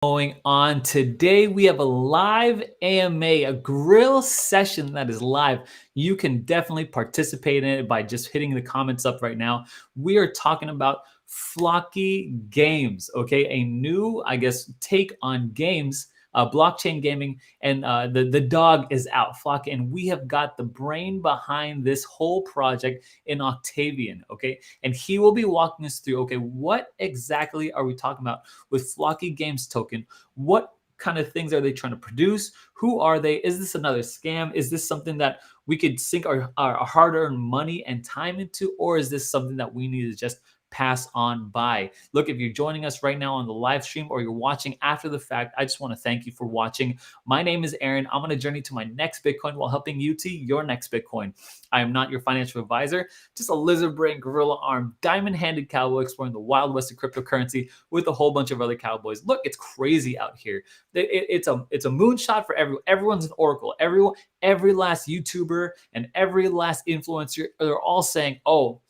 Going on today? We have a live AMA, a grill session that is live. You can definitely participate in it by just hitting the comments up right now. We are talking about Floki games, okay? A new, I guess, take on games, blockchain gaming, and the dog is out, Floki, and we have got the brain behind this whole project in Octavian, okay? And he will be walking us through, okay, what exactly are we talking about with Floki Games token? What kind of things are they trying to produce? Who are they? Is this another scam? Is this something that we could sink our hard-earned money and time into? Or is this something that we need to just pass on by? Look, if you're joining us right now on the live stream or you're watching after the fact, I just want to thank you for watching. My name is Aaron. I'm on a journey to my next Bitcoin while helping you to your next Bitcoin. I am not your financial advisor, just a lizard brain, gorilla arm, diamond handed cowboy exploring the wild west of cryptocurrency with a whole bunch of other cowboys. Look, it's crazy out here. It's a moonshot for everyone. Everyone's an oracle. Every last YouTuber and every last influencer, they're all saying, oh,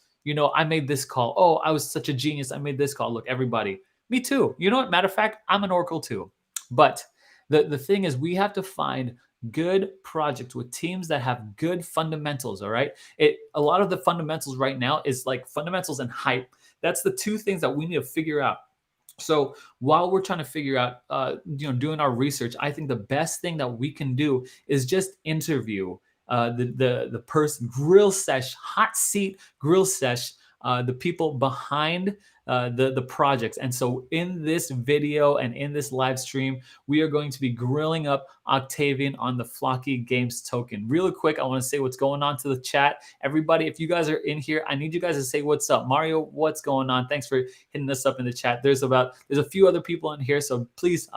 I made this call. Oh, I was such a genius. I made this call. Look, everybody, me too. You know what? Matter of fact, I'm an oracle too. But the thing is, we have to find good projects with teams that have good fundamentals. All right. A lot of the fundamentals right now is like fundamentals and hype. That's the two things that we need to figure out. So while we're trying to figure out, doing our research, I think the best thing that we can do is just interview the person, grill sesh, hot seat grill sesh, the people behind the projects. And so in this video and in this live stream, we are going to be grilling up Octavian on the Floki Games token. Really quick, I want to say what's going on to the chat. Everybody, if you guys are in here, I need you guys to say what's up. Mario, what's going on? Thanks for hitting us up in the chat. There's a few other people in here, so please,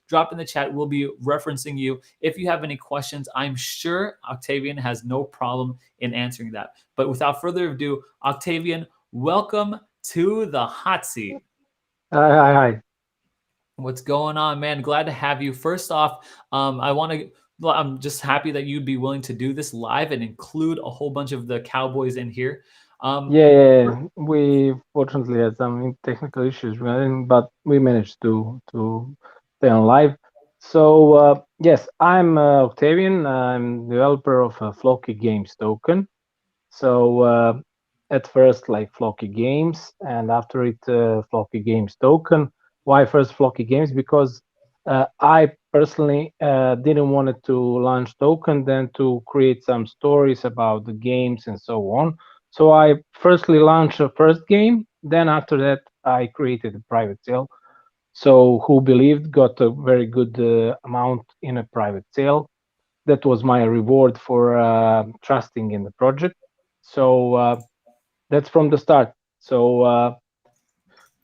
drop in the chat. We'll be referencing you. If you have any questions, I'm sure Octavian has no problem in answering that. But without further ado, Octavian, welcome to the hot seat. Hi. What's going on, man? Glad to have you. First off, I'm just happy that you'd be willing to do this live and include a whole bunch of the Cowboys in here. Yeah, we fortunately had some technical issues, but we managed to stay on live. So yes, I'm Octavian. I'm developer of a Floki Games token. So at first, like Floki Games, and after it, Floki Games token. Why first Floki Games? Because I personally didn't want it to launch token, then to create some stories about the games and so on. So I firstly launched a first game, then after that I created a private sale. So who believed got a very good amount in a private sale. That was my reward for trusting in the project. So that's from the start. So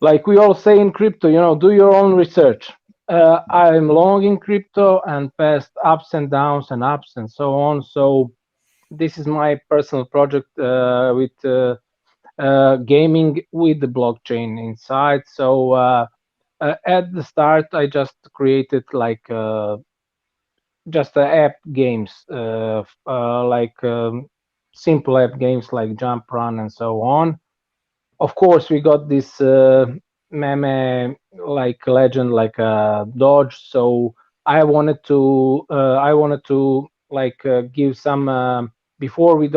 like we all say in crypto, do your own research. I'm long in crypto and past ups and downs and ups and so on. So this is my personal project with gaming with the blockchain inside. So at the start, I just created like just app games, like simple app games like Jump Run and so on. Of course, we got this meme like legend like Dodge. So I wanted to like give some before we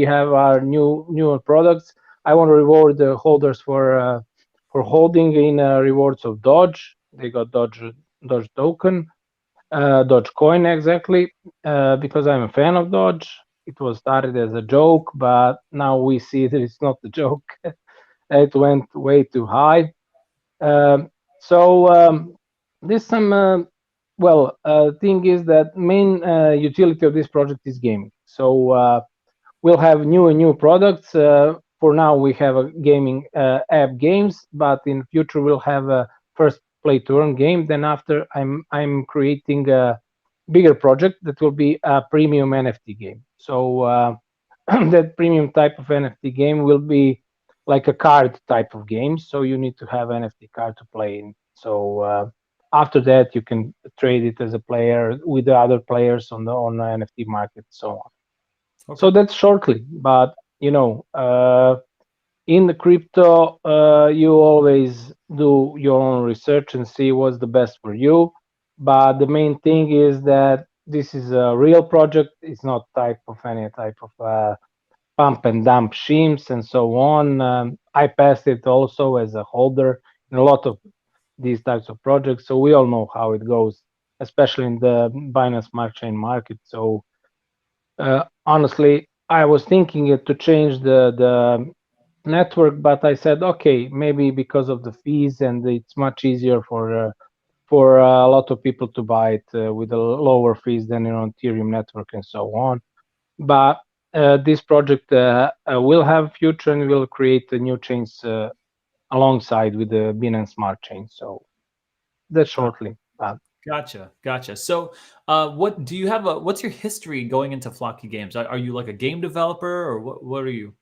have our newer products. I want to reward the holders for holding in rewards of Dodge. They got Dodge token, Dogecoin exactly, because I'm a fan of Dodge. It was started as a joke, but now we see that it's not a joke. It went way too high. So this some thing is that main utility of this project is gaming. So we'll have new products. For now, we have a gaming app games, but in future we'll have a first play to earn game. Then after, I'm creating a bigger project that will be a premium NFT game. So that premium type of NFT game will be like a card type of game. So you need to have NFT card to play in. So after that, you can trade it as a player with the other players on the NFT market, so on. Okay. So that's shortly, but In the crypto, you always do your own research and see what's the best for you. But the main thing is that this is a real project. It's not type of any type of pump and dump schemes and so on. I passed it also as a holder in a lot of these types of projects, so we all know how it goes, especially in the Binance Smart Chain market. So honestly, I was thinking it to change the network, but I said, okay, maybe because of the fees, and it's much easier for a lot of people to buy it with a lower fees than on Ethereum network and so on. But this project will have future and will create a new chains alongside with the Binance Smart Chain. So that's Got- shortly. Gotcha, gotcha. So, what do you have? What's your history going into Flocky Games? Are you like a game developer, or what? What are you?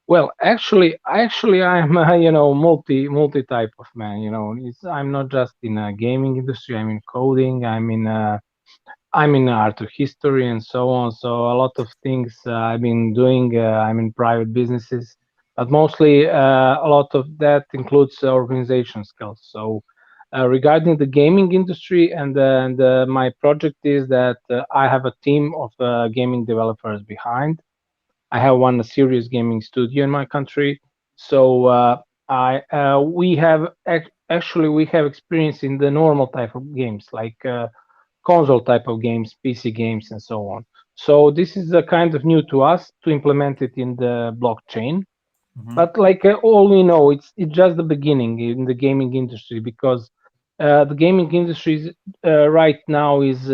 Well, actually, I'm multi type of man. I'm not just in a gaming industry. I'm in coding. I'm in art of history and so on. So a lot of things I've been doing. I'm in private businesses, but mostly a lot of that includes organization skills. So regarding the gaming industry and my project is that I have a team of gaming developers behind. I have one serious gaming studio in my country. So I we have actually we have experience in the normal type of games like console type of games, PC games, and so on. So this is a kind of new to us to implement it in the blockchain. Hmm. But like all we know, it's just the beginning in the gaming industry because the gaming industry right now is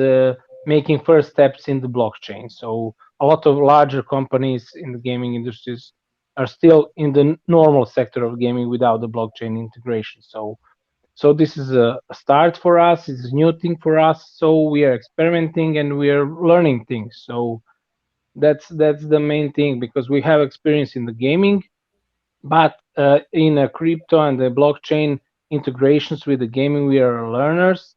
making first steps in the blockchain. So a lot of larger companies in the gaming industries are still in the normal sector of gaming without the blockchain integration. So this is a start for us. It's a new thing for us. So we are experimenting and we are learning things. So that's the main thing because we have experience in the gaming, but in a crypto and the blockchain integrations with the gaming, we are learners.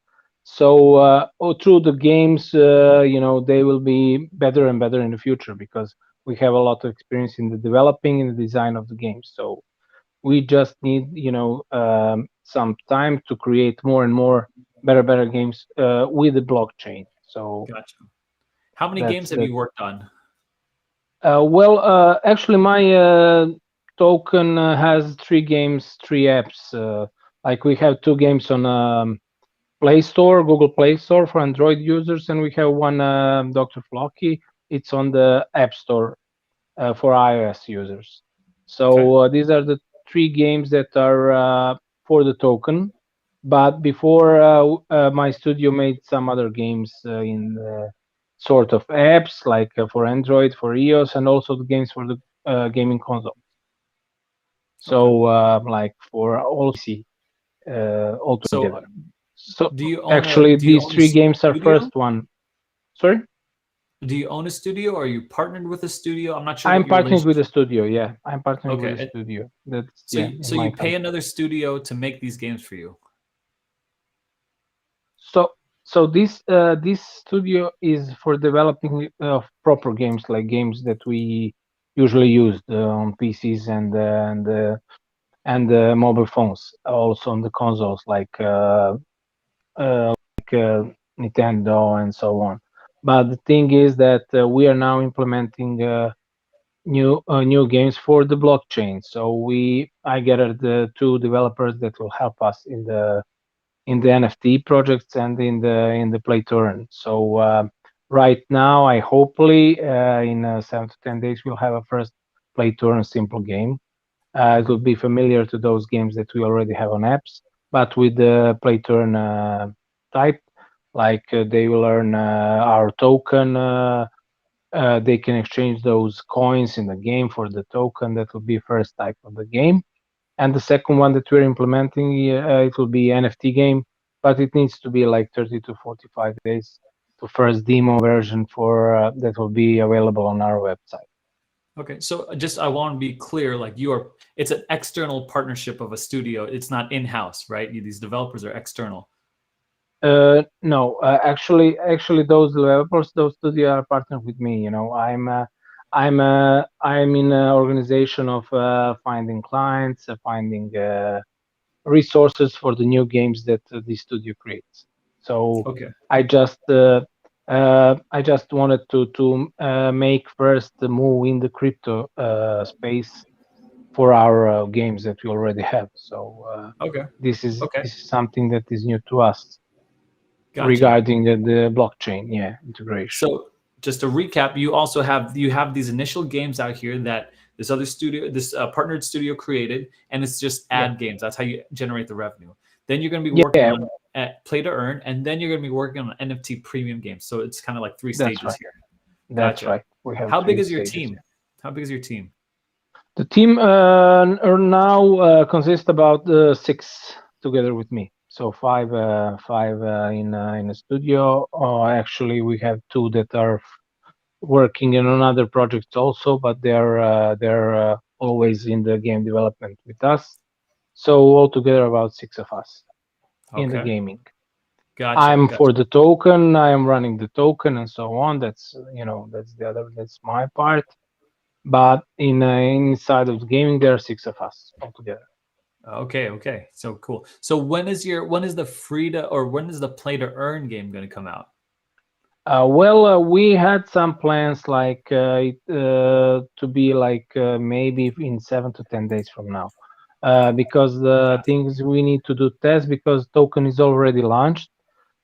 So through the games, they will be better and better in the future because we have a lot of experience in the developing and the design of the games. So we just need, some time to create more and more better games with the blockchain. So Gotcha. How many that's games have that. you worked on? Well, actually, my token has three games, three apps. Like we have two games on Play Store, Google Play Store for Android users, and we have one Dr. Floki. It's on the App Store for iOS users. Okay. So these are the three games that are for the token. But before, my studio made some other games in sort of apps like for Android, for iOS, and also the games for the gaming console. Okay. So like for all PC So, altogether. So do you own a actually, do you these own a three games are studio? first one. Sorry, Do you own a studio, or are you partnered with a studio? I'm not sure I'm what your partnering with the relationship. studio. Yeah, I'm partnering with Okay. the studio. That's So, yeah, so in my you pay country. another studio to make these games for you. So this studio is for developing proper games like games that we usually use on PCs and mobile phones, also on the consoles like Nintendo and so on. But the thing is that we are now implementing new games for the blockchain. So I gathered the two developers that will help us in the NFT projects and in the play to earn. So right now, I hopefully in 7 to 10 days we'll have a first play to earn simple game. It will Mhm. be familiar to those games that we already have on apps, but with the play to earn type, like they will earn our token. They can exchange those coins in the game for the token. That will be first type of the game. And the second one that we're implementing, it will be NFT game, but it needs to be like 30 to 45 days to first demo version for that will be available on our website. Okay. So, just I want to be clear. Like you are, it's an external partnership of a studio. It's not in-house, right? These developers are external. No, actually, those developers, those studios are partnered with me. I'm I'm in an organization of finding clients, finding resources for the new games that the studio creates. So Okay. I just I just wanted to make first the move in the crypto space for our games that we already have. So Okay. Okay. this is something that is new to us Gotcha. regarding the blockchain, yeah, integration. So just to recap, you have these initial games out here that this other studio, this partnered studio created, and it's just Yeah, ad games. That's how you generate the revenue. Then you're going to be working yeah, on at play to earn, and then you're going to be working on NFT premium games. So it's kind of like three that's stages right. here. That's Gotcha. right. We have How big three is your stages. team? Yeah. How big is your team? The team now consists about six together with me. So five in a studio. Actually, we have two that are working in another project also, but they're always in the game development with us. So altogether about six of us in the Okay. gaming. Gotcha. I'm for Gotcha. the token. I am running the token and so on. That's the other. That's my part. But inside of the gaming, there are six of us altogether. Okay. Okay. So cool. So when is the free to or when is the play to earn game going to come out? We had some plans like to be like maybe in 7 to 10 days from now, because the Gotcha. things we need to do tests because token is already launched.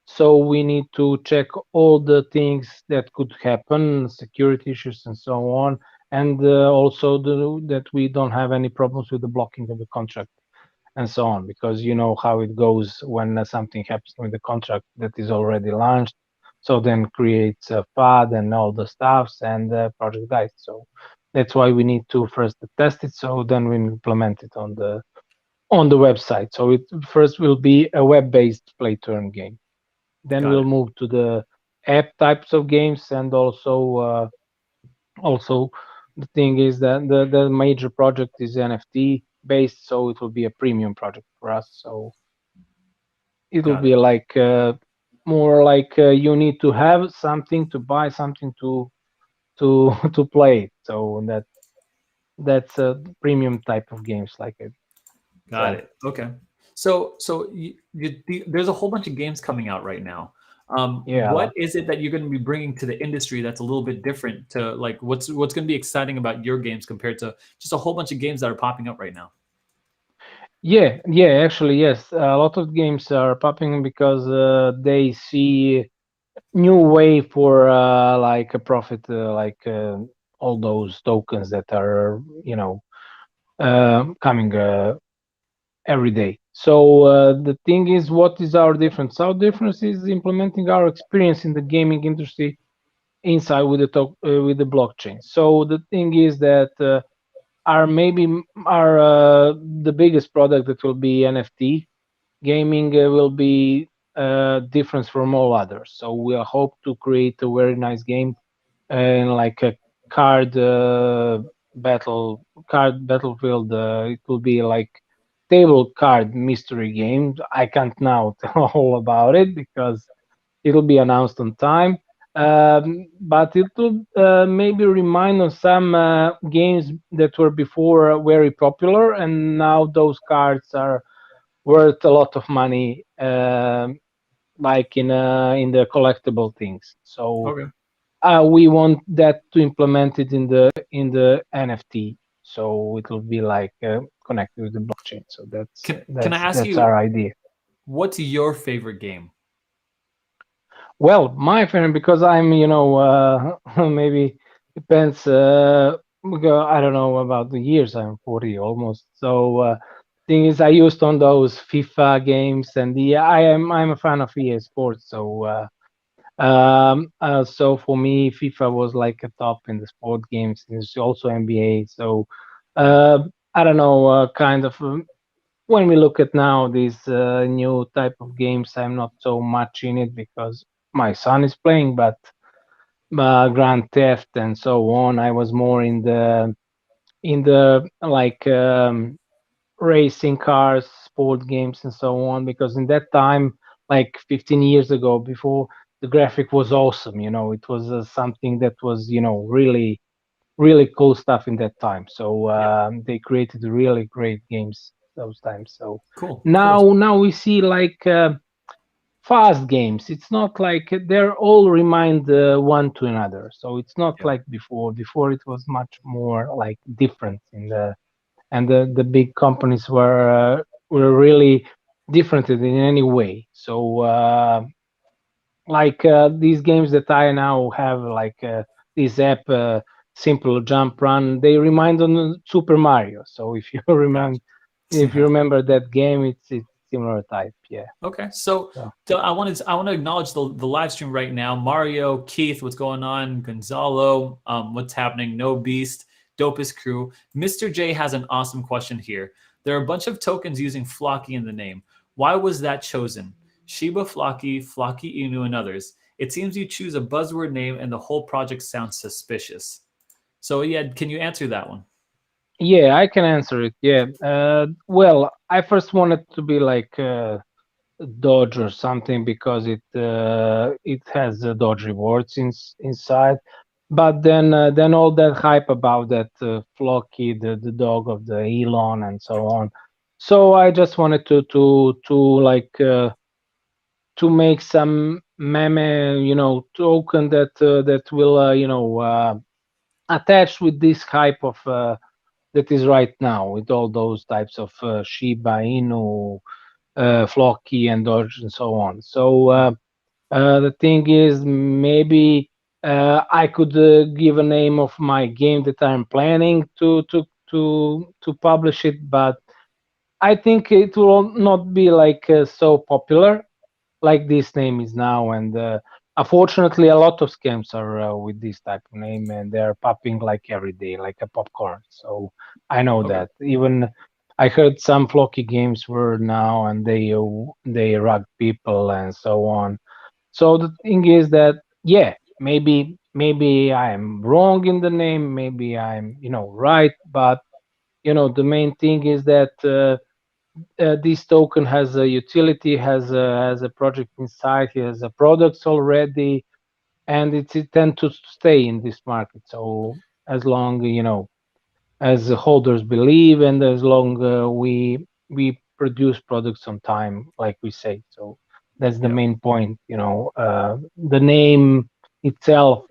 So we need to check all the things that could happen, security issues and so on, and also that we don't have any problems with the blocking of the contract and so on, because you know how it goes when something happens with the contract that is already launched. So then creates a FAD and all the stuffs and project dies. So that's why we need to first test it. So then we implement it on the website. So it first will be a web-based play turn game. Then Got we'll it. move to the app types of games, and also the thing is that the major project is NFT based, so it will be a premium project for us. So it will Got be it. like more like you need to have something to buy something to to play. So that's a premium type of games like I Got said. it. Okay. There's a whole bunch of games coming out right now. Yeah, a What lot. is it that you're going to be bringing to the industry that's a little bit different to like what's going to be exciting about your games compared to just a whole bunch of games that are popping up right now? Yeah, actually, yes. A lot of games are popping because they see new way for like a profit, all those tokens that are coming every day. So the thing is, what is our difference? Our difference is implementing our experience in the gaming industry inside with with the blockchain. So the thing is that our maybe our the biggest product that will be NFT gaming will be different from all others. So we hope to create a very nice game and like a card card battlefield. It will be like table card mystery game. I can't now tell all about it because it'll be announced on time. But it will maybe remind of some games that were before very popular, and now those cards are worth a lot of money, like in the collectible things. So Okay. we want that to implement it in the NFT, so it will be like connected with the blockchain. So Can I ask that's you our idea. what's your favorite game? Well, my friend, because I'm maybe depends. Because I don't know about the years. I'm 40 almost. So thing is, I used on those FIFA games, and I'm a fan of EA Sports. So so for me, FIFA was like a top in the sport games. There's also NBA. So uh, I don't know, kind of. When we look at now these new type of games, I'm not so much in it because my son is playing, but Grand Theft and so on. I was more in the like racing cars, sport games, and so on. Because in that time, like 15 years ago, before the graphic was awesome. It was something that was really. really cool stuff in that time. So Yeah. they created really great games those times. So Cool. Cool. now we see like fast games. It's not like they're all remind one to another. So it's not Yeah. like before. Before it was much more like different in the, and the big companies were really different in any way. So like these games that I now have, like this app, Simple Jump Run, they remind on Super Mario. So if you remember, if you Gotcha. remember that game, it's similar type. Yeah. Okay, so So I want to acknowledge the live stream right now. Mario, Keith, what's going on? Gonzalo, what's happening? No Beast, Dopest Crew. Mr. J has an awesome question here. There are a bunch of tokens using Floki in the name. Why was that chosen? Shiba Floki, Floki Inu, and others. It seems you choose a buzzword name, and the whole project sounds suspicious. So yeah, can you answer that one? yeah, I can answer it. Yeah. Well, I first wanted to be like Dodge or something because it has Dodge rewards inside. But then all that hype about that Floki, the dog of the Elon, and so on. So I just wanted to like to make some meme, token that will attach with this hype of that is right now with all those types of Shiba Inu, Floki, and Dodge, and so on. So the thing is, maybe I could give a name of my game that I'm planning to publish it, but I think it will not be like so popular like this name is now. And unfortunately, a lot of scams are with this type of name, and they're popping like every day, like a popcorn. So I know Okay. that. Even I heard some Flocky games were now, and they rug people and so on. So the thing is that, yeah, maybe I'm wrong in the name, maybe I'm right, but the main thing is that this token has a utility, has a project inside, he has a products already, and it tend to stay in this market. So as long as the holders believe, and as long we produce products on time, like we say. So that's the Yeah. main point. The name itself.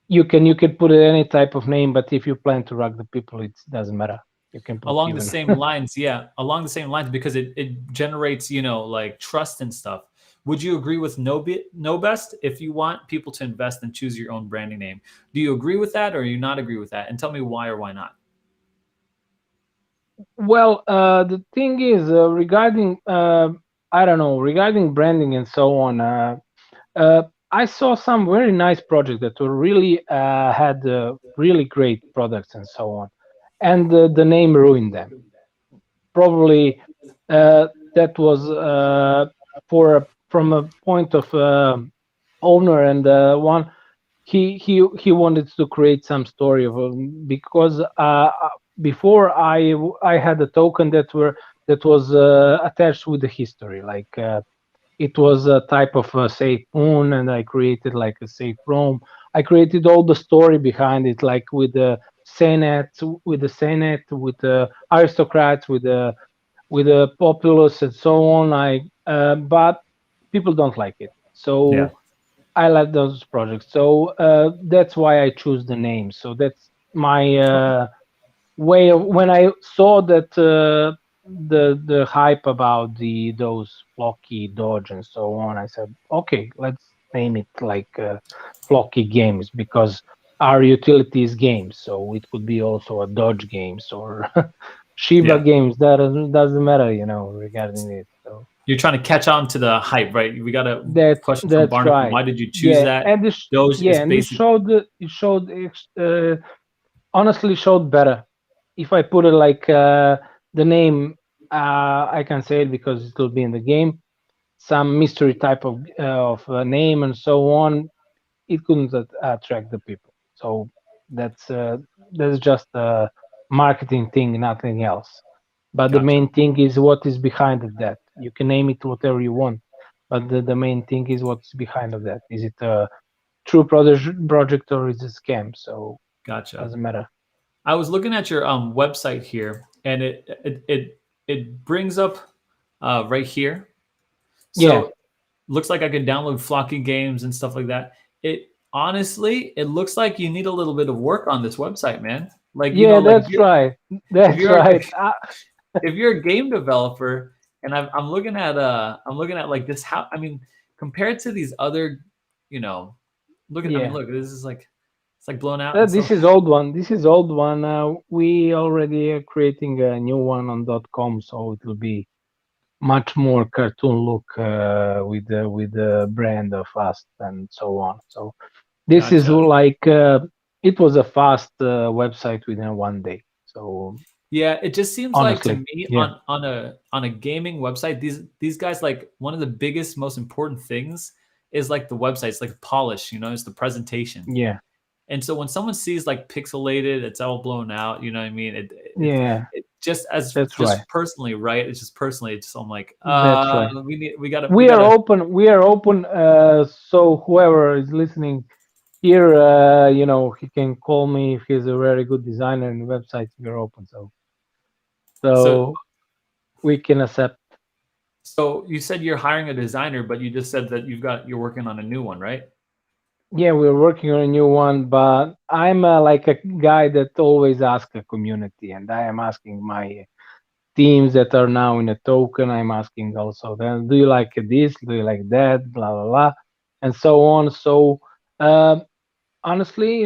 You can put any type of name, but if you plan to rock the people, it doesn't matter. You can put Along the even. same lines, yeah, along the same lines, because it generates, like trust and stuff. Would you agree with no best if you want people to invest and choose your own branding name? Do you agree with that, or you not agree with that? And tell me why or why not. Well, the thing is, regarding I don't know, regarding branding and so on. Uh, I saw some very nice projects that were really had really great products and so on, and the name ruined them. Probably that was from a point of owner, and one he wanted to create some story of because before I had a token that was attached with the history, like it was a type of a safe moon, and I created like a safe room. I created all the story behind it, like with the senate, with the aristocrats, with the populace, and so on. I But people don't like it, Yeah. so I like those projects. So that's why I choose the name. So that's my Okay. way of, when I saw that the hype about the those Flocky Dodge and so on. I said, okay, let's name it like Flocky Games, because our utility is games. So it could be also a Dodge Games or Shiba Yeah. Games. That doesn't matter, regarding it. So You're trying to catch on to the hype, right? We got a question from that's Barnacle. right. Why did you choose Yeah, that? and Doge is and basic. it honestly showed better. If I put it like the name, I can say it because it will be in the game. Some mystery type of name and so on. It couldn't attract the people. So that's uh, that's just a marketing thing, nothing else. But the Gotcha. main thing is what is behind of that. You can name it whatever you want, but the main thing is, what's behind of that. Is it a true project or is it a scam? So. Gotcha. doesn't matter. I was looking at your website here, and it brings up right here. Yeah, So looks like I could download Flocky games and stuff like that. It honestly, it looks like you need a little bit of work on this website, man. Like yeah, like that's right. if That's you're right. if you're a game developer, and I'm looking at like this, how I mean, compared to these other, you know, I mean, Yeah. look, this is like it's like blown out and This stuff. is old one. This is old one. We already are creating a new one on .com, so it will be much more cartoon look with the brand of us and so on. So this is Gotcha. like it was a fast website within 1 day. So Yeah, it just seems like to honestly, me yeah, on a gaming website, these guys, like one of the biggest, most important things is like the website. It's like polish, you know, it's the presentation. yeah, And so when someone sees like pixelated, it's all blown out, you know what I mean? yeah. It just as That's right. just personally, right? It's just personally, it's just I'm like, That's right. we We are gotta open. We are open. So whoever is listening here, he can call me if he's a very good designer and websites. We're open. so So we can accept. so you said you're hiring a designer, but you just said that you're working on a new one, right? Yeah, we're working on a new one, but I'm like a guy that always asks a community, and I am asking my teams that are now in a token. I'm asking also them, do you like this? Do you like that? Blah blah blah, and so on. So uh, honestly,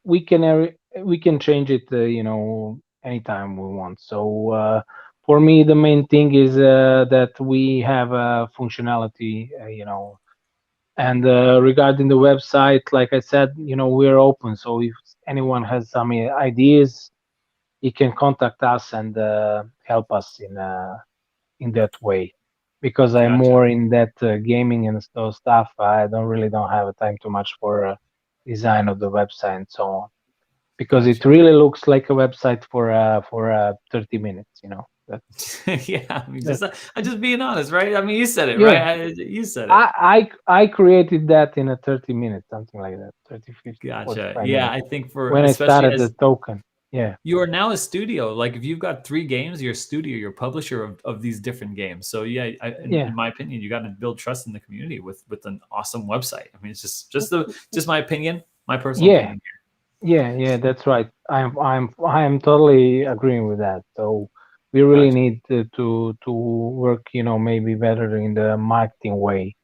we can change it, anytime we want. So for me, the main thing is that we have functionality, and regarding the website, like I said, we're open. So if anyone has some ideas, he can contact us and help us in that way. Because I'm Gotcha. more in that gaming and those stuff, I don't have time too much for design of the website and so on. Because it Gotcha. really looks like a website for 30 minutes. Yeah, I mean, That I'm just being honest, right? I mean, you said it, right? yeah. You said it. I created that in a 30 minutes, something like that, 30, 50, Gotcha. 45 Yeah, minutes. I think for When I especially started the as token. Yeah, you are now a studio, like if you've got three games, you're a studio, you're a publisher of these different games. So yeah, in yeah, my opinion, you got to build trust in the community with an awesome website. I mean, it's just my opinion, my personal yeah, opinion yeah. That's right. I'm totally agreeing with that. So we here. really Gotcha. need to work, maybe better in the marketing way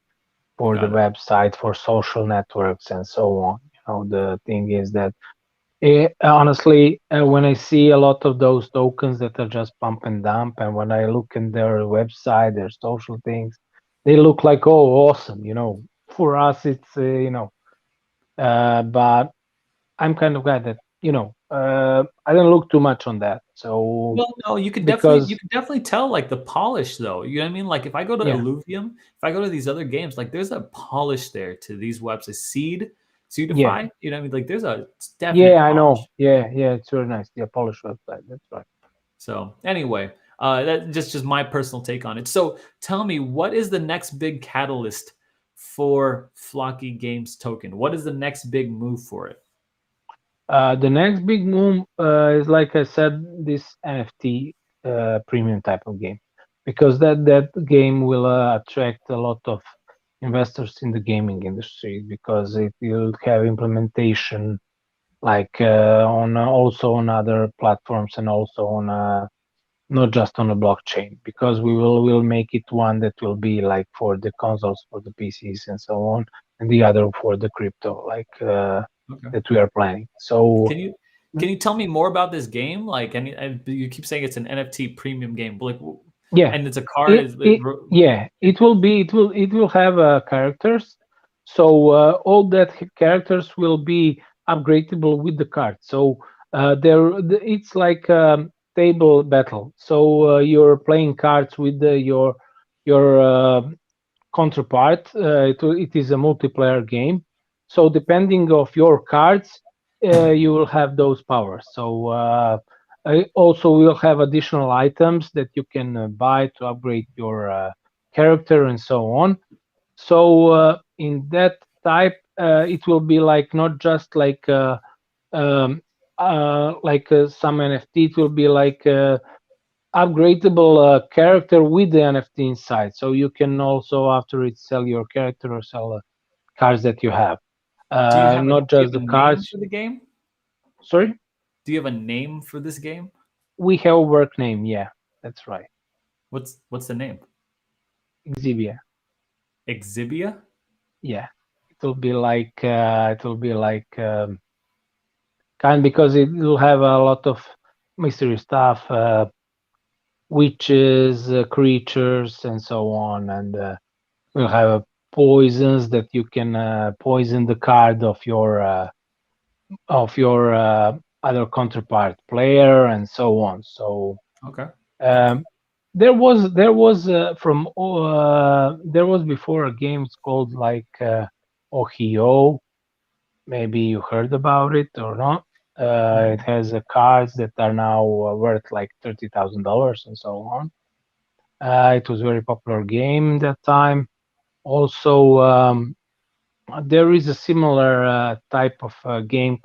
for the Got it. website, for social networks, and so on. The thing is that honestly, when I see a lot of those tokens that are just pump and dump, and when I look in their website, their social things, they look like, oh, awesome. For us, it's but I'm kind of guy that I don't look too much on that. So Well, no, you because could definitely tell like the polish though. You know what I mean? Like if I go to yeah, Illuvium, if I go to these other games, like there's a polish there to these websites. yeah, Seedify, you know what I mean? Like there's a definite yeah, I know. polish. Yeah, it's very nice. The Polish website. That's right. So anyway, that just my personal take on it. So tell me, what is the next big catalyst for Flocky Games token? What is the next big move for it? The next big move is, like I said, this NFT premium type of game, because that game will attract a lot of investors in the gaming industry, because it will have implementation like on also on other platforms, and also on not just on a blockchain, because we will make it one that will be like for the consoles, for the PCs, and so on, and the other for the crypto, like Okay. that we are planning. So Can you can you tell me more about this game? Like, and you keep saying it's an NFT premium game, but like, yeah, and it's a card. it yeah, it will have characters. So all that characters will be upgradable with the card. So it's like table battle. So you're playing cards with your counterpart. It is a multiplayer game. So depending of your cards, you will have those powers. So also we'll have additional items that you can buy to upgrade your character and so on. So in that type, it will be like not just like um, like some NFT, it will be like upgradable character with the NFT inside. So you can also after it sell your character or sell cards that you have. Not Do you just have the a name cards. for the game? Sorry, Do you have a name for this game? we have a work name. Yeah, that's right. What's the name? Exhibia. Exhibia? Yeah, it will be like kind because it will have a lot of mystery stuff, witches, creatures, and so on, and we'll have poisons that you can poison the card of your other counterpart player, and so on. So Okay. um, there was from there was before a game it's called like Ohio. Maybe you heard about it or not. It Mhm. has cards that are now worth like $30,000 and so on. It was a very popular game that time. Also, there is a similar type of game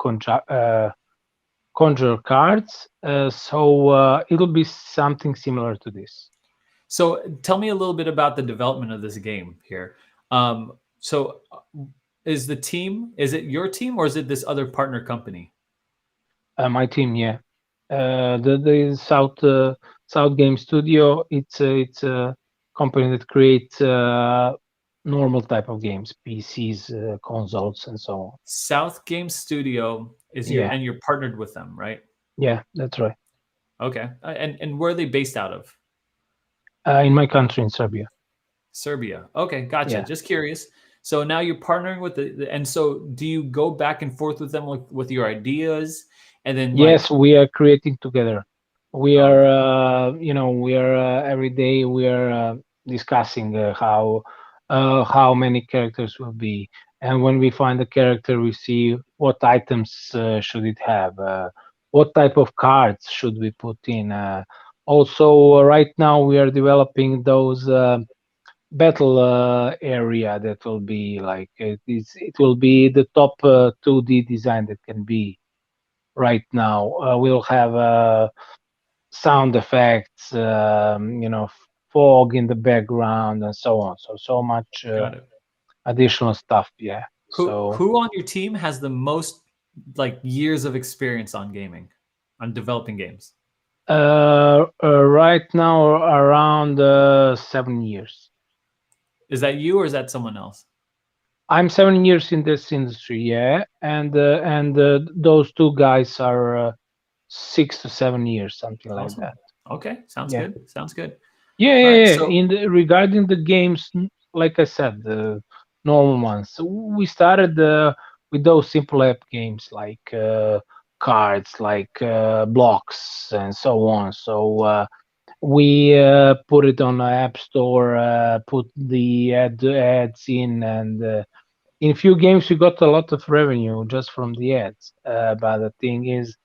conjure cards, so it'll be something similar to this. So tell me a little bit about the development of this game here. So is the team, is it your team or is it this other partner company? My team, yeah, the South Game Studio. It's a company that creates normal type of games, PCs, consoles, and so on. South Game Studio is your, Yeah, and you're partnered with them, right? yeah, that's right. Okay. And where are they based out of? In my country, in Serbia. Serbia. Okay, gotcha. Yeah. Just curious. So now you're partnering with and so do you go back and forth with them with your ideas and then like, Yes, we are creating together. We oh, are, okay, we are every day we are discussing how many characters will be, and when we find a character, we see what items should it have, what type of cards should we put in. Also, right now we are developing those battle area that will be like it will be the top 2D design that can be right now. We'll have sound effects, fog in the background, and so on. So much got it. additional stuff. Yeah. Who So who on your team has the most like years of experience on gaming, on developing games? right now around 7 years. Is that you or is that someone else? I'm 7 years in this industry. Yeah, and those two guys are 6 to 7 years, something like Awesome. that. Okay, sounds Yeah. good. Sounds good. Yeah, All yeah, right, yeah. so Regarding the games, like I said, the normal ones. We started with those simple app games like cards, like blocks, and so on. So we put it on the app store, put the ads in, and in few games we got a lot of revenue just from the ads. But the thing is,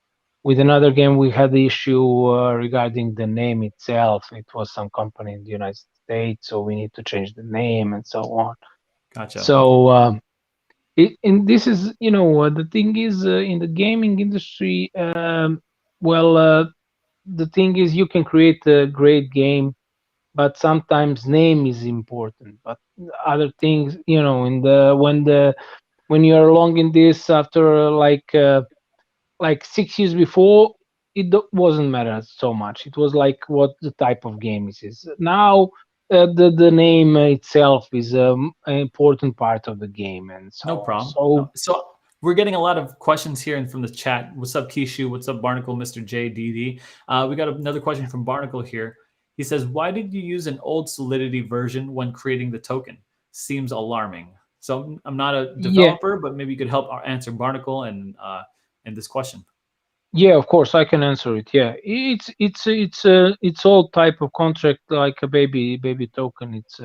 with another game, we had the issue regarding the name itself. It was some company in the United States, so we need to change the name and so on. gotcha. So, and this is, the thing is, in the gaming industry, well, the thing is, you can create a great game, but sometimes name is important. But other things, in when you're long in this, after like 6 years before, it wasn't matter so much. It was like what the type of game it is. Now the name itself is an important part of the game, and so No on. problem. So So we're getting a lot of questions here and from the chat. What's up, Kishu? What's up, Barnacle, Mr. JDD? We got another question from Barnacle here. He says, "Why did you use an old Solidity version when creating the token? Seems alarming." So I'm not a yeah, developer, but maybe you could help answer Barnacle and this question. yeah, of course I can answer it. Yeah, it's all type of contract like a baby token. It's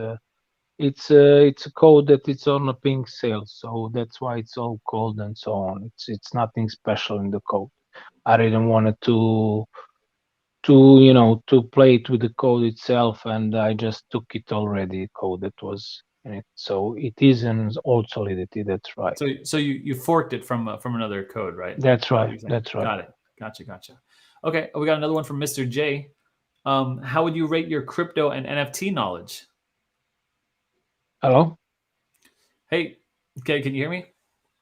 a code that it's on a pink sale, so that's why it's all called and so on. It's nothing special in the code. I didn't want it to play it with the code itself, and I just took it already code that was. in it. So it is an old Solidity. That's right. So you forked it from another code, right? Is That's that what right. you're saying? That's right. Got it. Gotcha. Okay, we got another one from Mr. J. How would you rate your crypto and NFT knowledge? Hello? Hey, okay, can you hear me?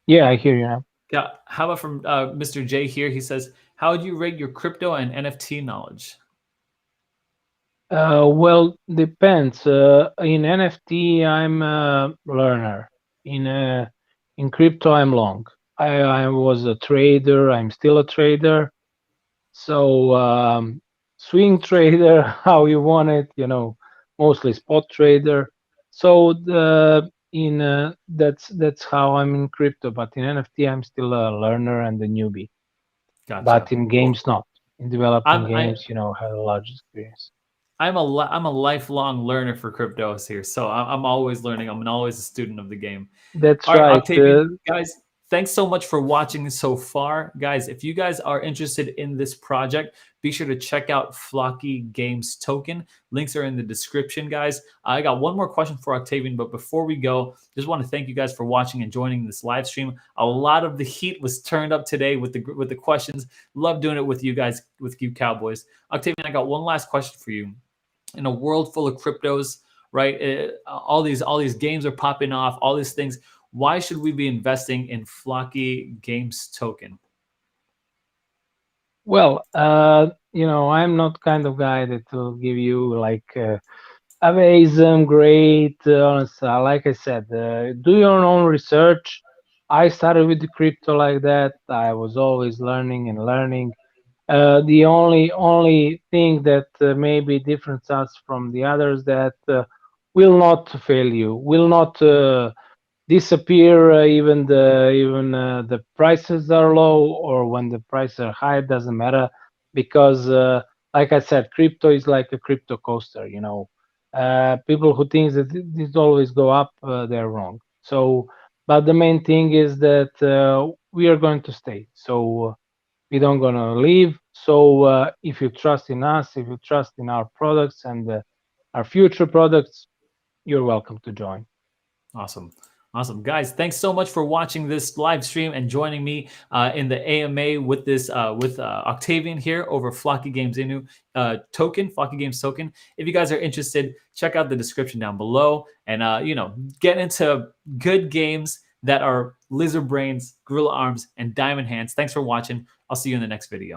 Yeah, I hear you now. Yeah. How about from Mr. J here? He says, how would you rate your crypto and NFT knowledge? Well, depends. In NFT, I'm a learner. In crypto, I'm long. I was a trader. I'm still a trader. So swing trader, how you want it, mostly spot trader. So that's how I'm in crypto. But in NFT, I'm still a learner and a newbie. Gotcha. But in Cool. games, not. In developing I'm I games, have a large experience. I'm a lifelong learner for cryptos here, so I'm always learning. I'm always a student of the game. That's All right, right. Octavian, guys, thanks so much for watching so far. Guys, if you guys are interested in this project, be sure to check out Floki Games Token. Links are in the description, guys. I got one more question for Octavian, but before we go, just want to thank you guys for watching and joining this live stream. A lot of the heat was turned up today with the questions. Love doing it with you guys, with you Cowboys. Octavian, I got one last question for you. In a world full of cryptos, right? All these games are popping off, all these things. Why should we be investing in Flocky Games token? Well, I'm not kind of guy that will give you like amazing, great. Honest, like I said, do your own research. I started with the crypto like that. I was always learning and learning. The only thing that maybe differentiates us from the others that will not fail you, will not disappear even the prices are low or when the prices are high. It doesn't matter because like I said, crypto is like a crypto coaster. People who think that this always go up, they're wrong. So but the main thing is that we are going to stay, so we don't gonna leave. So if you trust in us, if you trust in our products and our future products, you're welcome to join. Awesome. Awesome. Guys, thanks so much for watching this live stream and joining me in the AMA with this with Octavian here over Flocky Games Inu token, Flocky Games token. If you guys are interested, check out the description down below and get into good games that are lizard brains, gorilla arms, and diamond hands. Thanks for watching. I'll see you in the next video.